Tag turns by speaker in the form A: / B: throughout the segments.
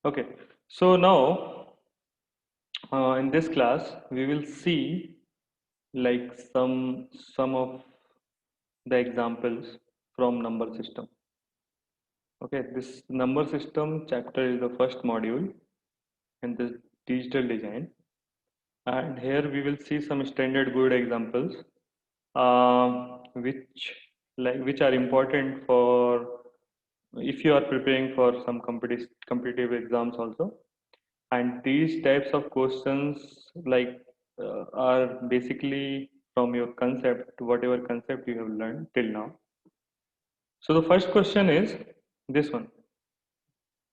A: Okay, so now in this class we will see like some of the examples from number system. Okay, this number system chapter is the first module in this digital design, and here we will see some standard good examples, which which are important for if you are preparing for some competitive exams also. And these types of questions are basically from your concept, whatever concept you have learned till now. So the first question is this one.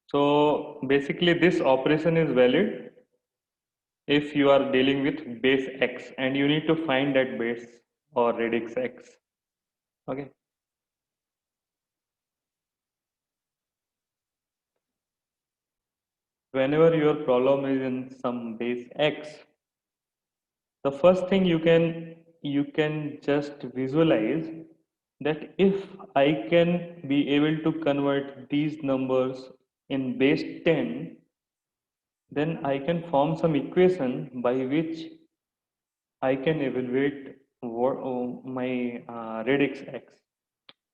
A: So basically this operation is valid if you are dealing with base x and you need to find that base or radix x. Okay. Whenever your problem is in some base x, the first thing you can just visualize that if I can be able to convert these numbers in base 10, then I can form some equation by which I can evaluate my radix x.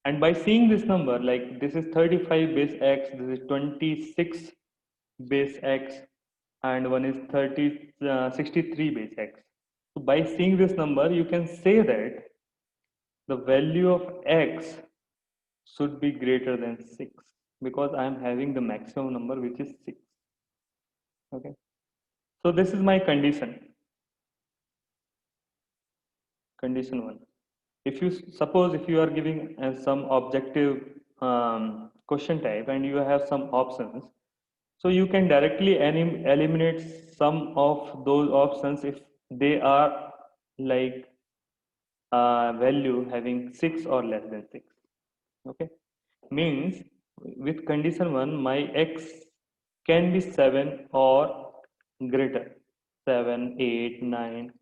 A: And by seeing this number, like this is 35 base x, this is 26 base x, and one is 63 base x. So by seeing this number, you can say that the value of x should be greater than 6 because I am having the maximum number which is 6. Okay. So this is my condition 1. If you suppose if you are giving some objective question type and you have some options, so you can directly eliminate some of those options if they are like value having 6 or less than 6. Okay, means with condition 1 my x can be 7 or greater, 7, 8, 9.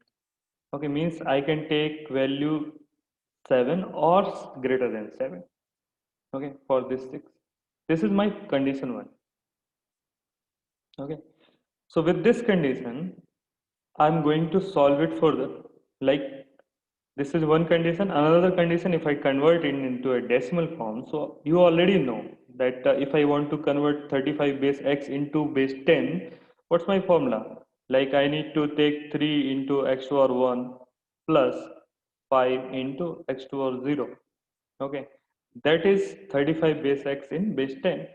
A: Okay, means I can take value 7 or greater than 7. Okay, for this 6. This is my condition 1. Okay, so with this condition, I'm going to solve it further. Like this is one condition. Another condition, if I convert it into a decimal form, so you already know that if I want to convert 35 base x into base 10, what's my formula? Like I need to take 3 into x to power 1 plus 5 into x to power 0. Okay, that is 35 base x in base 10.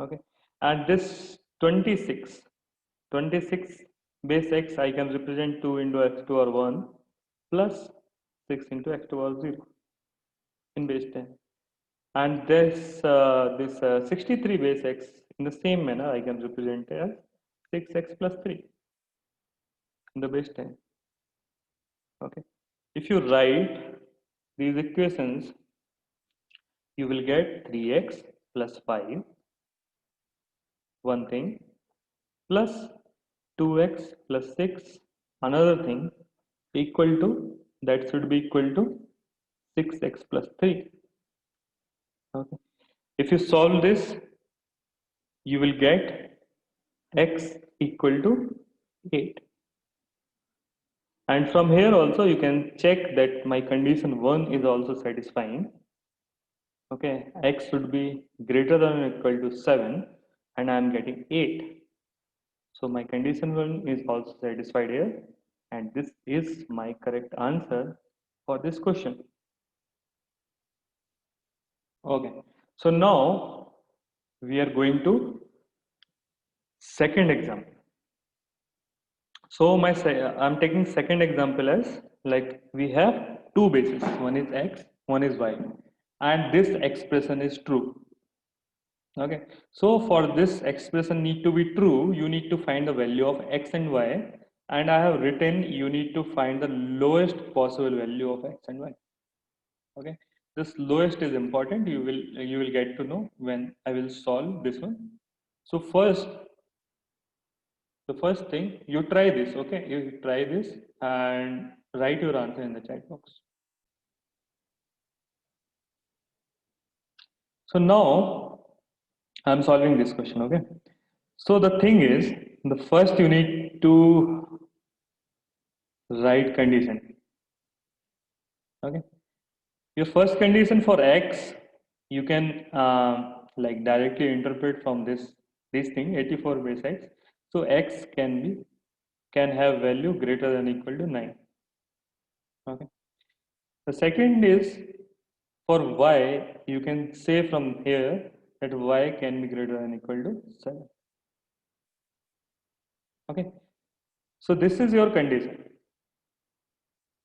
A: Okay, and this 26 base x I can represent 2 into x to power 1 plus 6 into x to power 0 in base 10. And this 63 base x in the same manner I can represent as 6x plus 3 in the base 10. Okay, if you write these equations, you will get 3x plus 5, one thing, plus 2x plus 6, another thing, equal to, that should be equal to 6x plus 3. Okay. If you solve this, you will get x equal to 8. And from here also you can check that my condition 1 is also satisfying. Okay, x should be greater than or equal to 7 and I am getting 8. So my condition 1 is also satisfied here, and this is my correct answer for this question. Okay, so now we are going to second example. So I'm taking second example as like we have two bases, one is x, one is y, and this expression is true. Okay, so for this expression need to be true, you need to find the value of x and y, and I have written you need to find the lowest possible value of x and y. Okay, this lowest is important. You will get to know when I will solve this one. So first, the first thing you try this. Okay, you try this and write your answer in the chat box. So now I'm solving this question. Okay, So the thing is, the first you need to write condition. Okay. Your first condition for x, you can like directly interpret from this thing 84 base x. So x can have value greater than equal to 9. Okay. The second is for y, you can say from here that y can be greater than equal to 7. Okay. So this is your condition.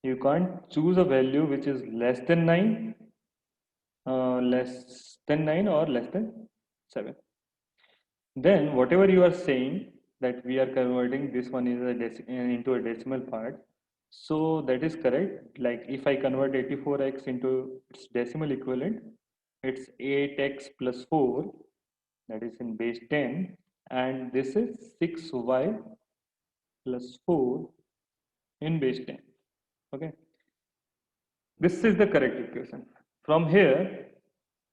A: You can't choose a value which is less than 9, less than 9 or less than 7. Then whatever you are saying that we are converting this one is into a decimal part. So that is correct. Like if I convert 84x into its decimal equivalent, it's 8x plus 4, that is in base 10, and this is 6y plus 4 in base 10. Okay. This is the correct equation. From here,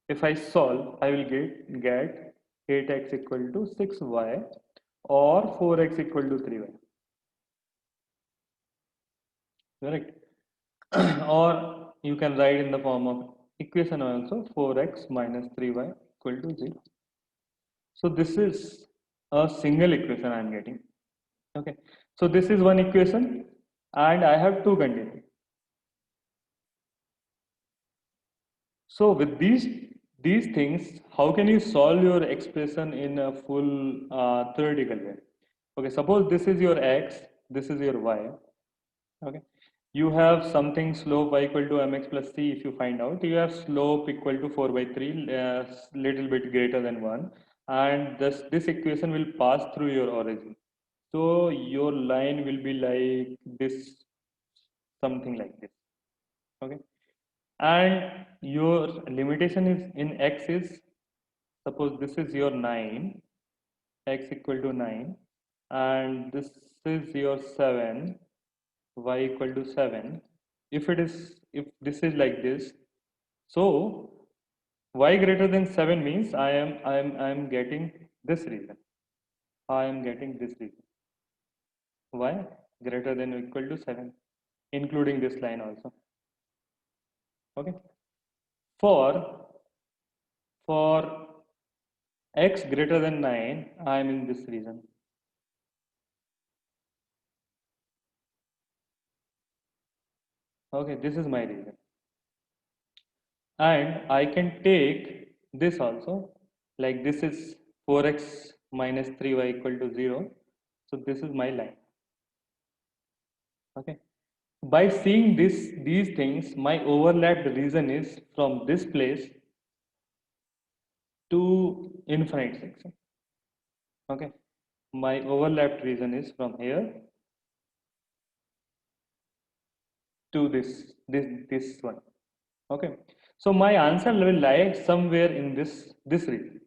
A: if I solve, I will get 8x equal to 6y or 4x equal to 3y. Correct? Or you can write in the form of equation also 4x minus 3y equal to 0. So this is a single equation I am getting. Okay. So this is one equation and I have two conditions. So with these things, how can you solve your expression in a full theoretical way? Okay, suppose this is your x, this is your y. Okay, you have something slope y equal to mx plus c. If you find out, you have slope equal to 4 by 3, little bit greater than 1, and this equation will pass through your origin. So your line will be like this, something like this. Okay, and your limitation is in x is, suppose this is your 9, x equal to 9, and this is your 7, y equal to 7. If this is like this, so y greater than 7 means I am getting this region. I am getting this region. Y greater than or equal to 7, including this line also. Okay. For for x greater than 9, I am in this region. Okay, this is my region. And I can take this also, like this is 4x minus 3y equal to 0. So this is my line. Okay. By seeing these things, my overlapped region is from this place to infinite section. Okay. My overlapped region is from here to this one. Okay. So my answer will lie somewhere in this region.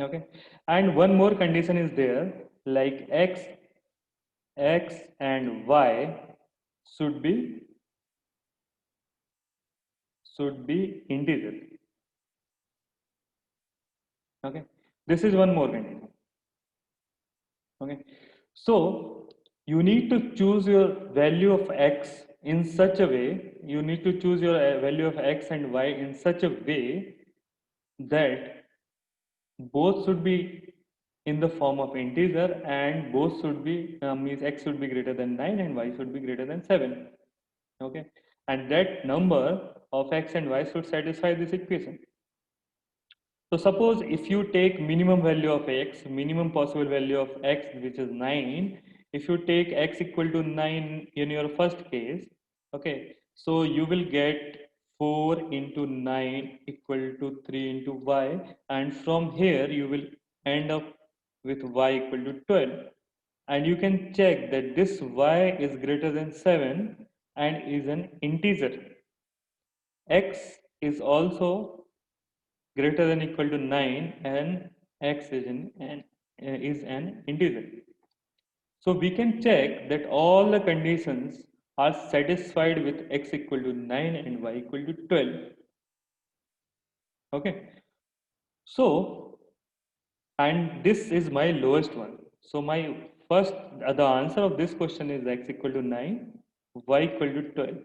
A: Okay. And one more condition is there, like x and y should be integer. Okay. This is one more condition. Okay. So you need to choose your value of x in such a way, you need to choose your value of x and y in such a way that both should be in the form of integer and both should be means x should be greater than 9 and y should be greater than 7. Okay, and that number of x and y should satisfy this equation. So suppose if you take minimum value of x, minimum possible value of x, which is 9, if you take x equal to 9 in your first case, okay, so you will get 4 into 9 equal to 3 into y, and from here you will end up with y equal to 12. And you can check that this y is greater than 7 and is an integer. X is also greater than equal to 9 and x is an integer. So we can check that all the conditions are satisfied with x equal to 9 and y equal to 12. Okay. So and this is my lowest one. So my first, the answer of this question is x equal to 9, y equal to 12.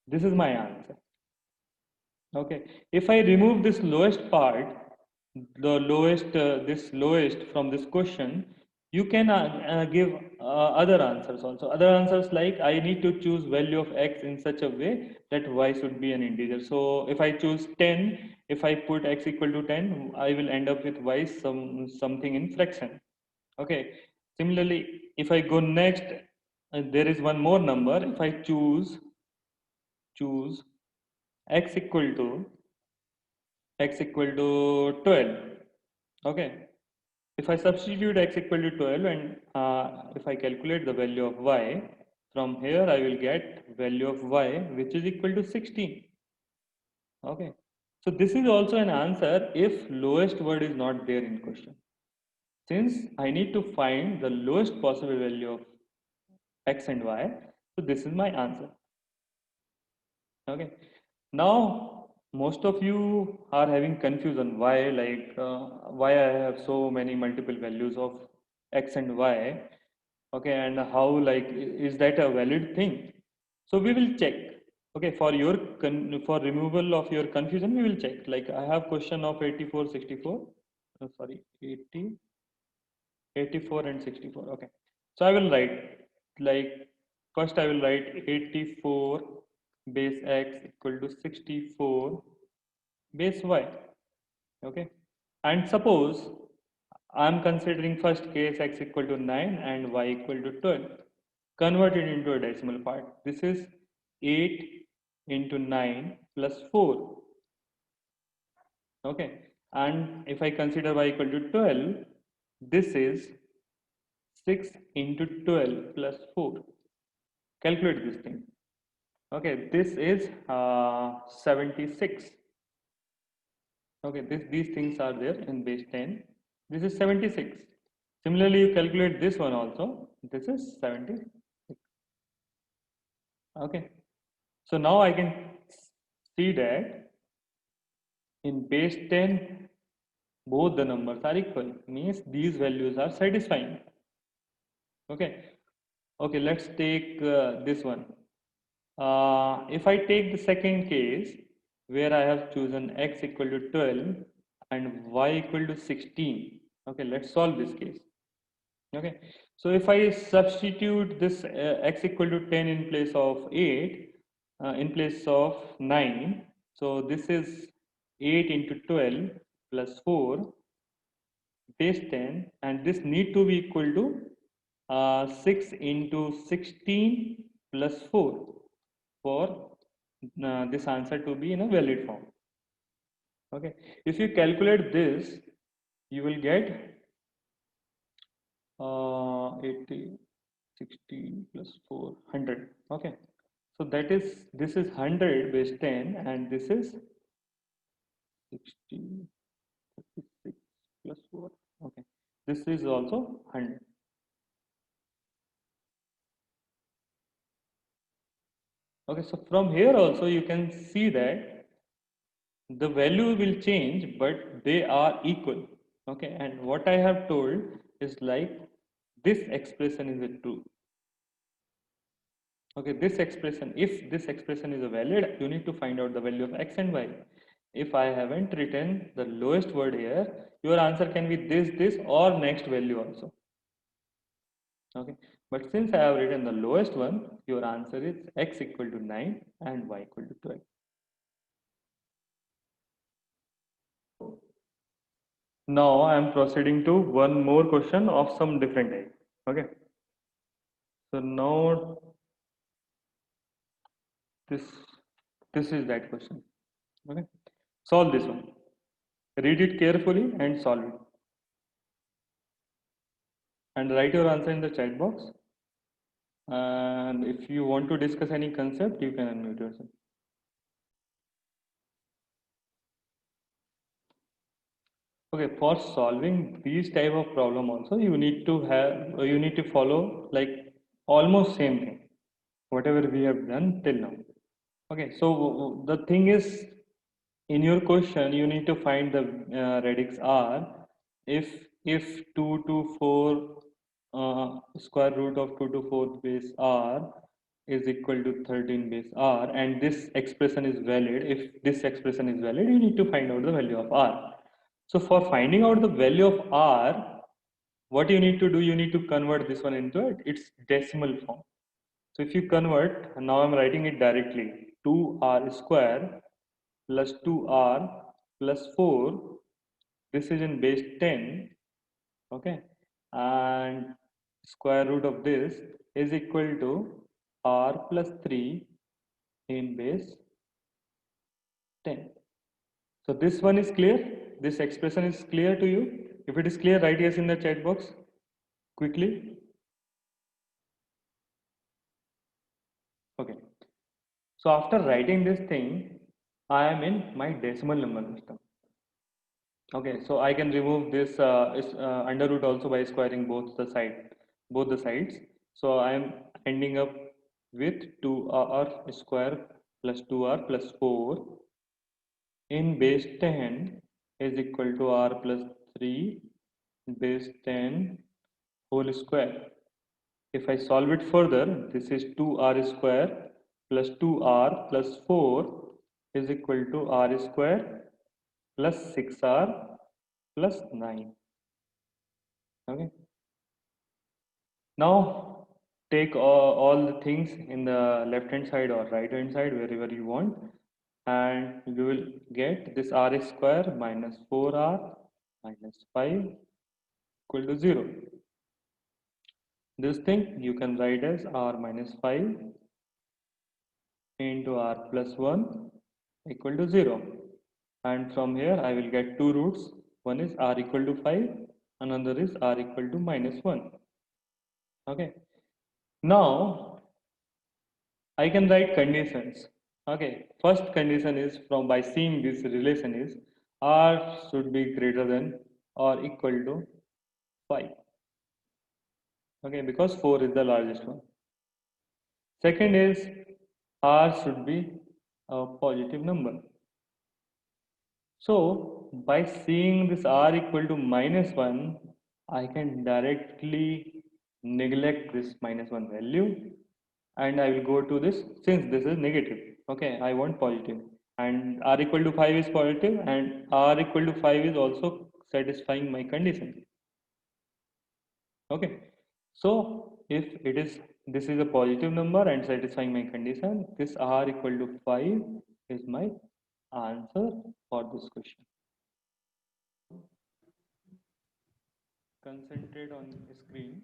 A: This is my answer. Okay, if I remove this lowest part, the lowest, this lowest from this question, you can give other answers also. Other answers like I need to choose value of x in such a way that y should be an integer. So if I choose 10, if I put x equal to 10, I will end up with y something in fraction. Okay. Similarly, if I go next, there is one more number. If I choose x equal to 12. Okay, if I substitute x equal to 12 and if I calculate the value of y, from here I will get value of y which is equal to 16. Okay, so this is also an answer if lowest word is not there in question. Since I need to find the lowest possible value of x and y, so this is my answer. Okay, now most of you are having confusion why, like why I have so many multiple values of x and y. Okay, and how, like, is that a valid thing? So we will check. Okay, for your for removal of your confusion, we will check. Like I have question of 84, 64. Sorry, 80, 84 and 64. Okay, so I will write, like, first I will write 84 base x equal to 64 base y. Okay, and suppose I'm considering first case x equal to 9 and y equal to 12. Convert it into a decimal part. This is 8 into 9 plus 4. Okay, and if I consider y equal to 12, this is 6 into 12 plus 4. Calculate this thing. Okay, this is 76. Okay, these things are there in base 10. This is 76. Similarly, you calculate this one also. This is 76. Okay, so now I can see that in base 10, both the numbers are equal. Means these values are satisfying. Okay, okay, let's take this one. If I take the second case where I have chosen x equal to 12 and y equal to 16. Okay, let's solve this case. Okay, so if I substitute this x equal to 10 in place of 8, in place of 9, so this is 8 into 12 plus 4 base 10, and this need to be equal to 6 into 16 plus 4 for this answer to be in a valid form. Okay, if you calculate this, you will get 80, 60 plus 4, 100. Okay, so that is, this is 100 base 10 and this is 60, 36 plus 4. Okay, this is also 100. Okay, so from here also you can see that the value will change, but they are equal. Okay, and what I have told is like this expression is a true. Okay, this expression, if this expression is a valid, you need to find out the value of x and y. If I haven't written the lowest word here, your answer can be this, or next value also. Okay, but since I have written the lowest one, your answer is x equal to 9 and y equal to 12. Now I am proceeding to one more question of some different type. Okay, so now this this is that question. Okay, solve this one. Read it carefully and solve it. And write your answer in the chat box. And if you want to discuss any concept, you can unmute yourself. Okay, for solving these type of problem also, you need to have, you need to follow like almost same thing, whatever we have done till now. Okay, so the thing is, in your question, you need to find the radix r if 2 to 4 square root of 2 to 4th base r is equal to 13 base r, and this expression is valid, if this expression is valid, you need to find out the value of r. So for finding out the value of r, what you need to do, you need to convert this one into its decimal form. So if you convert, now I'm writing it directly, 2r square plus 2r plus 4, this is in base 10, okay, and square root of this is equal to r plus 3 in base 10. So this one is clear, this expression is clear to you? If it is clear, write yes in the chat box quickly. Okay, so after writing this thing, I am in my decimal number system. Okay, so I can remove this under root also by squaring both the sides. So I am ending up with 2r square plus 2r plus 4 in base 10 is equal to r plus 3 base 10 whole square. If I solve it further, this is 2r square plus 2r plus 4 is equal to r square plus 6r plus 9. Okay. Now take all the things in the left hand side or right hand side, wherever you want, and you will get this r square minus 4r minus 5 equal to 0. This thing you can write as r minus 5 into r plus 1 equal to 0. And from here I will get two roots. One is r equal to 5, another is r equal to minus 1. Okay. Now I can write conditions. Okay, first condition is, from by seeing this relation, is r should be greater than or equal to 5. Okay, because 4 is the largest one. Second is r should be a positive number. So by seeing this r equal to minus 1, I can directly neglect this minus 1 value, and I will go to this, since this is negative, okay, I want positive, and r equal to 5 is positive, and r equal to 5 is also satisfying my condition. Okay, so if it is, this is a positive number and satisfying my condition, this r equal to 5 is my answer for this question. Concentrate on the screen.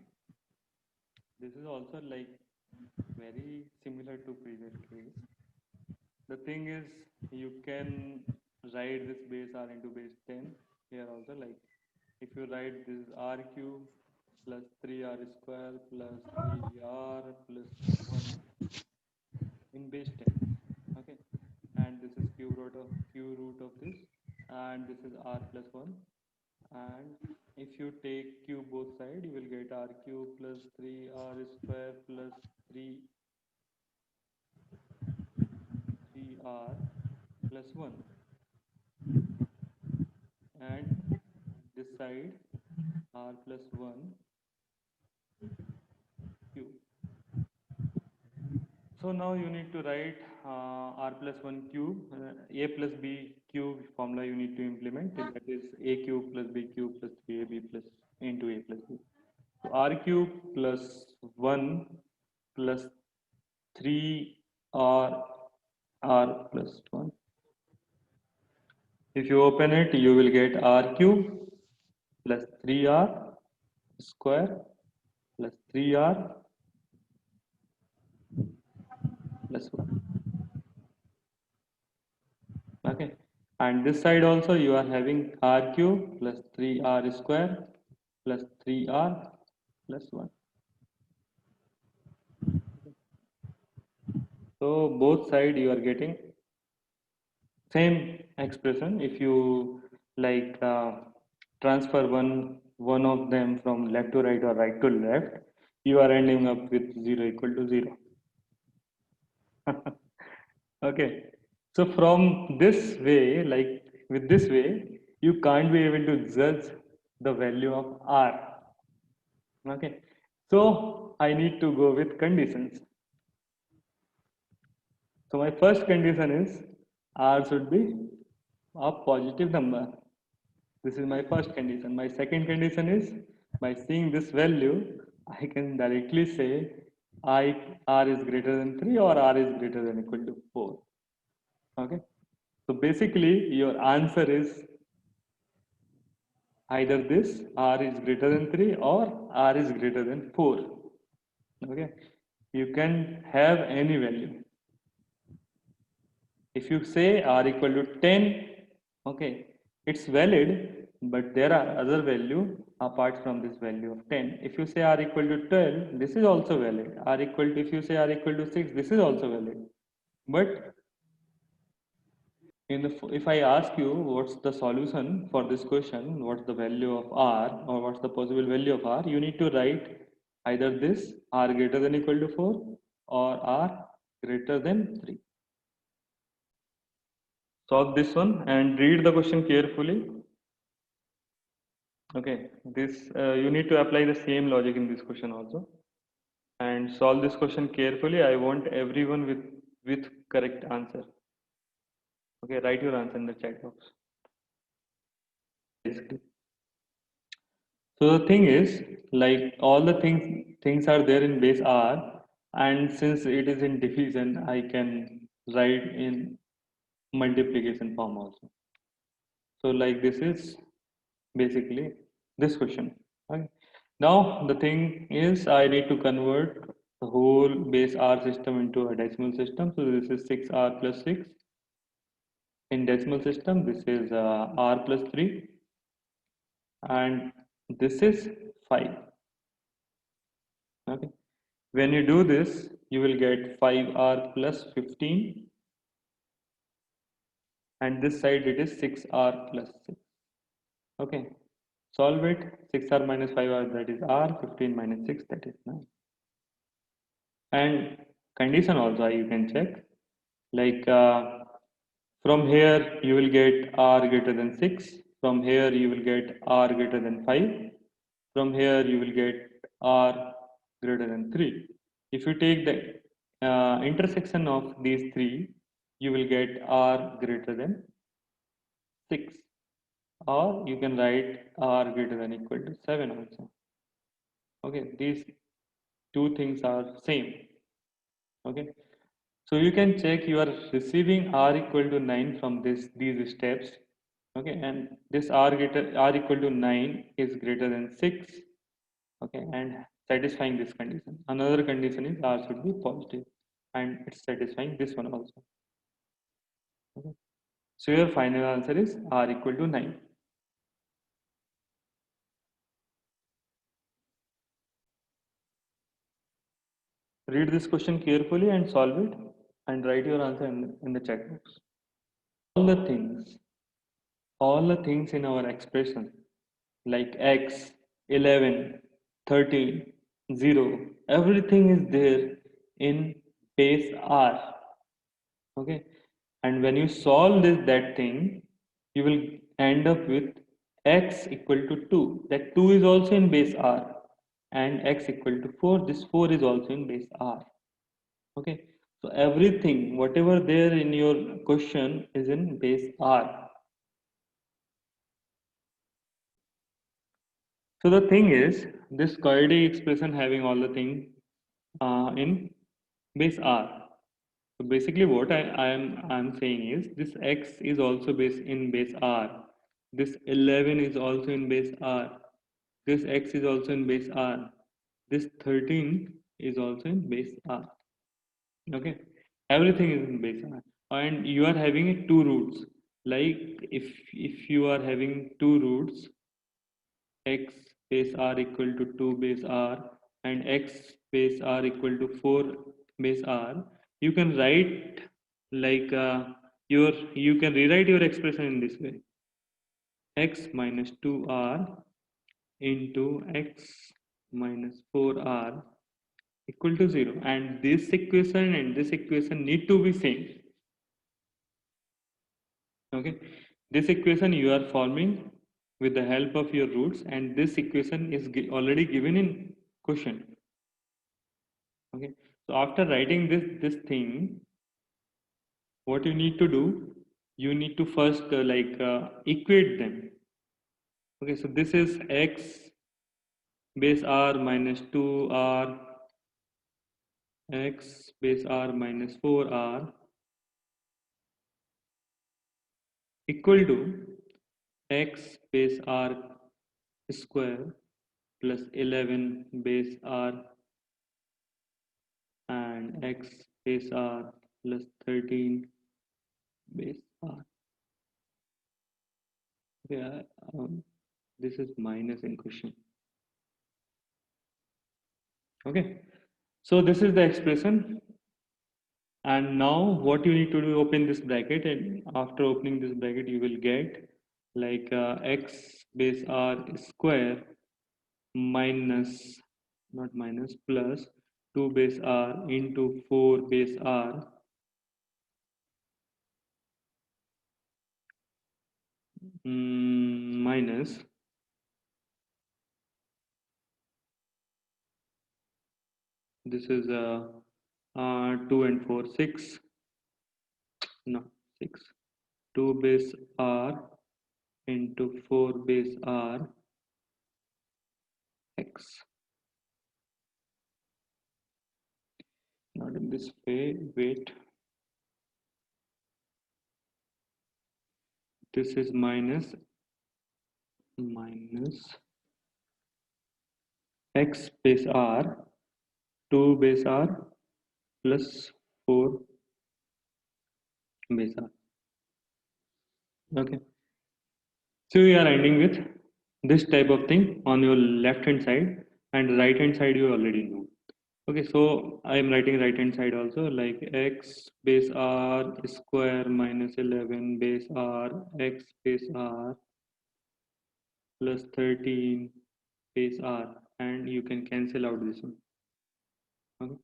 A: This is also like very similar to previous case. The thing is, you can write this base r into base 10 here also, like if you write this r cube plus 3r square plus 3r plus 1 in base 10, okay, and this is cube root of this, and this is r plus 1, and if you take cube both sides, you will get r cube plus 3r square plus 3r plus 1, and this side r plus 1 cube. So now you need to write r plus 1 cube, a plus b cube formula you need to implement, that is a cube plus b cube plus 3ab plus into a plus b. So r cube plus 1 plus 3r r plus 1. If you open it, you will get r cube plus 3r square plus 3r plus 1. Okay, and this side also you are having r cube plus 3r square plus 3r plus 1. So both side you are getting same expression. If you like transfer one of them from left to right or right to left, you are ending up with 0 equal to 0. Okay, so from this way, like with this way, you can't be able to judge the value of R. Okay, so I need to go with conditions. So my first condition is R should be a positive number. This is my first condition. My second condition is by seeing this value, I can directly say R is greater than 3 or R is greater than equal to 4. Okay. So basically your answer is either this R is greater than 3 or R is greater than 4. Okay. You can have any value. If you say R equal to 10, okay, it's valid, but there are other value apart from this value of 10. If you say R equal to 12, this is also valid. R equal to, if you say R equal to 6, this is also valid. But if I ask you what's the solution for this question, what's the value of R or what's the possible value of R, you need to write either this R greater than equal to 4 or R greater than 3. Solve this one and read the question carefully. Okay, this you need to apply the same logic in this question also, and solve this question carefully. I want everyone with correct answer. Okay, write your answer in the chat box. Basically, so the thing is, like all the things are there in base R, and since it is in division, I can write in multiplication form also. So like this is basically this question. Okay. Now the thing is I need to convert the whole base R system into a decimal system. So this is 6R plus 6. In decimal system, this is R plus 3 and this is 5. Okay. When you do this, you will get 5R plus 15 and this side it is 6R plus 6. Okay. Solve it. 6R minus 5R, that is R. 15 minus 6, that is 9. And condition also you can check. Like from here you will get R greater than 6. From here you will get R greater than 5. From here you will get R greater than 3. If you take the intersection of these three, you will get R greater than 6. Or you can write R greater than equal to 7 also. Okay, these two things are same. Okay, so you can check you are receiving R equal to 9 from these steps. Okay, and this R equal to 9 is greater than 6. Okay, and satisfying this condition. Another condition is R should be positive, and it's satisfying this one also. Okay, so your final answer is R equal to 9. Read this question carefully and solve it and write your answer in the chat box. All the things, all the things in our expression like x, 11, 13, 0, everything is there in base R. Okay, and when you solve that thing, you will end up with x equal to 2. That 2 is also in base R, and x equal to 4. This 4 is also in base R. Okay, so everything, whatever there in your question is in base R. So the thing is, this quadratic expression having all the thing in base R. So basically, what I'm saying is this x is also in base R. This 11 is also in base R. This x is also in base R. This 13 is also in base R. Okay, everything is in base R, and you are having two roots. Like if you are having two roots, x base R equal to 2 base R and x base R equal to 4 base R, you can write like you can rewrite your expression in this way: x minus 2R into x minus 4R equal to 0, and this equation and this equation need to be same. Okay, this equation you are forming with the help of your roots, and this equation is already given in question. Okay, so after writing this thing, what you need to do, you need to first equate them. Okay, so this is x base r minus 2r, x base r minus 4r equal to x base r square plus 11 base r and x base r plus 13 base r. Yeah, this is minus in question. Okay, so this is the expression, and now what you need to do, open this bracket, and after opening this bracket you will get x base r square minus, not minus, plus 2 base r into 4 base r minus this is 2 and 4 6, no 6, 2 base r into 4 base r x, not in this way, wait, this is minus x base r 2 base r plus 4 base r. Okay, so we are ending with this type of thing on your left hand side, and right hand side you already know. Okay, so I am writing right hand side also, like x base r square minus 11 base r x base r plus 13 base r, and you can cancel out this one. Okay,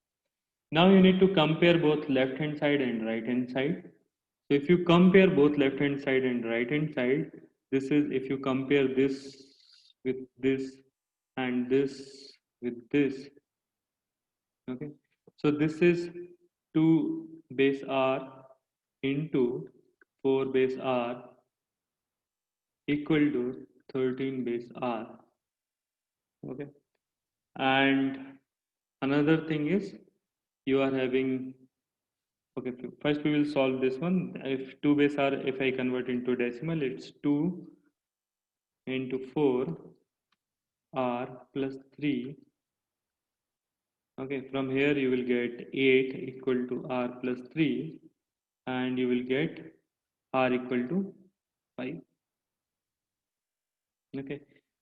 A: now you need to compare both left hand side and right hand side. So if you compare both left hand side and right hand side, this is, if you compare this with this and this with this, okay, so this is 2 base r into 4 base r equal to 13 base r. Okay, and another thing is, you are having, okay, first we will solve this one. If 2 base r, if I convert into decimal, it's 2 into 4 r plus 3. Okay, from here you will get 8 equal to r plus 3, and you will get r equal to 5. Okay,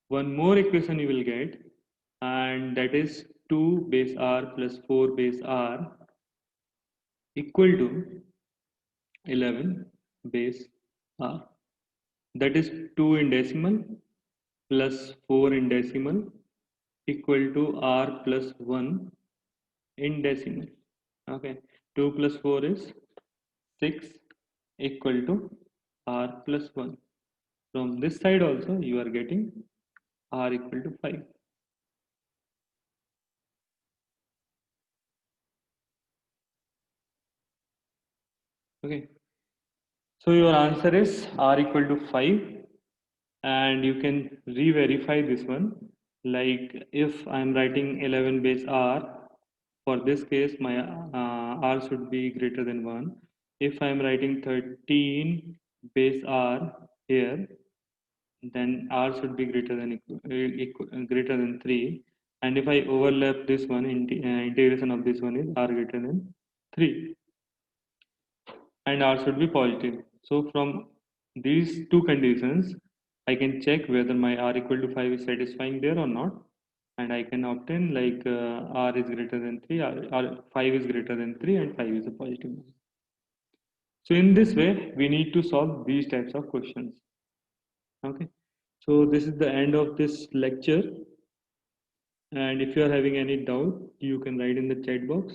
A: one more equation you will get, and that is 2 base r plus 4 base r equal to 11 base r. That is 2 in decimal plus 4 in decimal equal to r plus 1 in decimal. Okay, 2 plus 4 is 6 equal to r plus 1. From this side also you are getting r equal to 5. Okay, so your answer is r equal to 5, and you can re-verify this one. Like if I am writing 11 base r, for this case my r should be greater than 1. If I am writing 13 base r here, then r should be greater than greater than 3, and if I overlap this one, integration of this one is r greater than 3, and r should be positive. So from these two conditions I can check whether my r equal to 5 is satisfying there or not, and I can obtain r is greater than 3, or 5 is greater than 3, and 5 is a positive number. So in this way we need to solve these types of questions. Okay, so this is the end of this lecture, and if you are having any doubt you can write in the chat box.